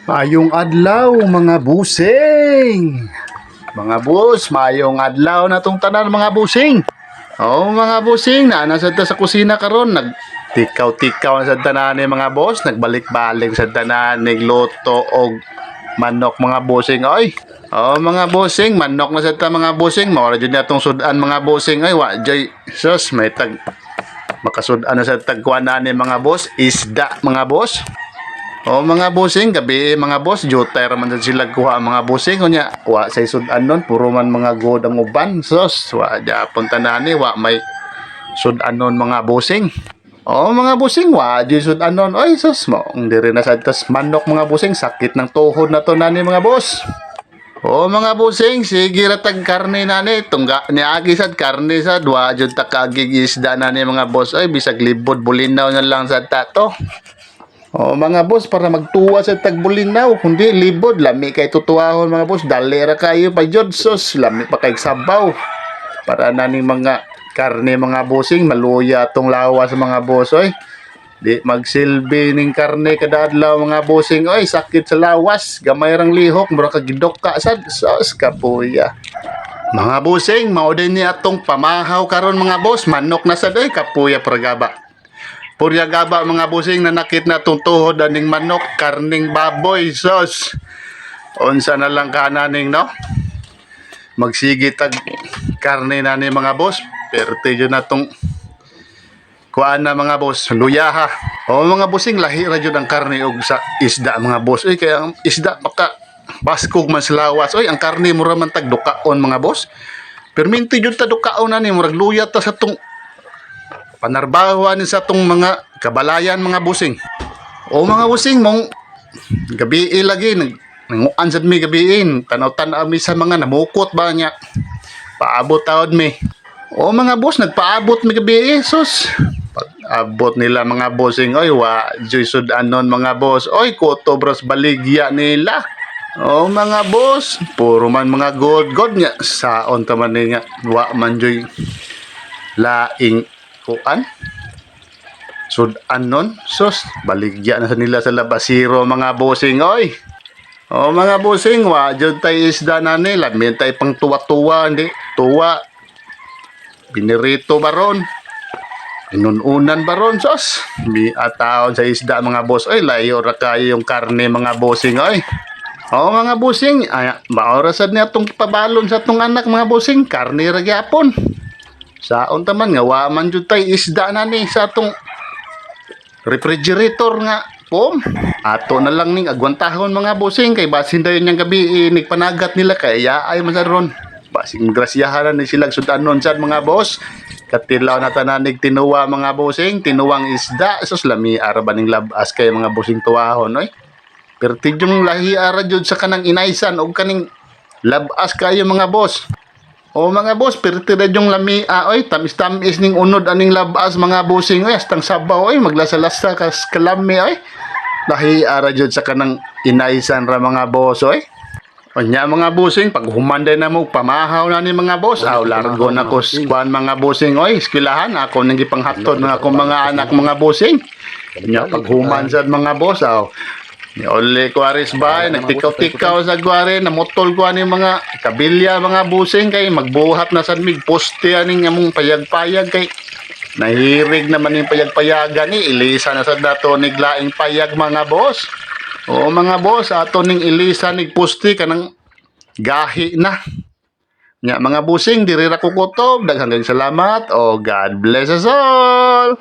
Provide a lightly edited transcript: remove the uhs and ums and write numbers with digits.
Mayong adlaw mga busing. Mga boss, mayong adlaw na tong tanan mga busing. Oh mga busing, nasad ta sa kusina karon nagtikaw-tikaw na sa tanan ni mga boss, nagbalik-balik sa tanan nigluto og manok mga busing oy. Oh mga busing, manok na sa ta mga busing, mao ra jud natong sudan mga busing oy, wa jay sus may tag makasudan na sa tagkuan ni mga boss, isda mga boss. O mga bossing, gabi mga boss, jutay raman sa sila kuha mga bossing. Kunya, wa sa sudan nun, puro man mga god ang uban. Sos, wa japon tanani, wa may sudan nun mga bossing. O mga bossing, wa di sudan nun. Oy, sos mo, hindi rin na sa tas manok mga bossing, sakit ng tuhod na to nani mga boss. O mga bossing, sige ratag karne nani, tungga ni agi sad karne sad, wa jud ta kagig isda nani mga boss. Ay, bisag libod bulinaw na lang sa tato. O mga boss, para magtuwa sa tagbulinaw, kundi libod, lami kay tutuwahon mga boss, dalera kayo pa jud sos, lami pa kay sabaw. Para naning mga karne mga bossing, maluya tong lawas mga boss oy. Di magsilbi ning karne kada adlaw mga bossing oy, sakit sa lawas, gamay rang lihok, mura ka gidok ka sad sos kapuya. Mga bossing, mao din ni atong pamahaw karon mga boss, manok na sad oy, kapuya pragaba. Purya gaba mga busing na nakit na tuhod aning manok, karning baboy, sos. Unsa na lang kananing no? Magsigi tag karne na ni mga boss. Perte yun na tong kuan na mga boss, luyaha. O mga busing, lahi ra jud ang karne og sa isda mga boss. Oy, kaya ang isda maka baskog man sa lawas. Oy, ang karne mo raman tag dukaon mga boss. Perminti jud ta dukaon na ni murag luya ta sa tong panarbahuan sa tong mga kabalayan mga busing. O mga busing mong gabi lagi nanguan sad mi gabiin, tanaw-tanaw mi sa mga namukot ba niya. Paabot taod mi. O mga boss, nagpaabot mi gabi sus. Pag-abot nila mga busing, oy wa joy sudanon mga boss. Oy kuto bros baligya nila. O mga boss, puro man mga god nya saon ta man nga wa man joy laing kuan sudan nun sus baligya na sa nila sa labasiro mga bossing oy. O mga bossing, wa jud tay isda na nila min tay pang tuwa-tuwa hindi tuwa binirito baron inununan baron sus mi ataon sa isda mga boss oy, layo ra kayo yung karne mga bossing oy. O mga bossing, maorasad ni atong pabalon sa atong anak mga bossing, karne ra gyapon. Saon taman nga wa man jud tay isda na ni sa atong refrigerator nga pom. Ato na lang ning agwantahon mga bossing kay basin dayon yang gabi nigpanagat nila kay yaay man sa ron. Basing grasyahan ni sila sudanon sad mga boss. Katilaw na tananig tinuwa mga bossing, tinuwang isda sus lami ara ba ning labas kay mga bossing tuwahon oy. Perti yung lahi ara jud sa kanang inaysan og kaning labas kayo mga boss. O mga boss, pertira yung lami oy, tamis-tamis ning unod aning labas mga bossing oy, astang sabaw oy, maglasa-lasa kas kalami oy. Lahi ara jud sa kanang inaysan ra mga boss oy. Onya mga bossing, pag humanday na mo pamahaw na ni mga boss, largo na ko kuan mga bossing oy, eskwelahan ako nang gipanghatod ng akong mga anak mga bossing. Onya pag human sad mga boss ni Ole Kuaris bay, nagtikaw-tikaw sa Guare, namutol ko ani mga kabilya mga busing kay magbuhat na sad mig poste aning among payag-payag kay nahirig naman yung payag-payagan ni ilisa na sad dato niglaing payag mga boss. O mga boss, ato ning ilisa nig poste kanang gahi na. Nya mga busing, diri ra ko kutob, daghang salamat o God bless us all.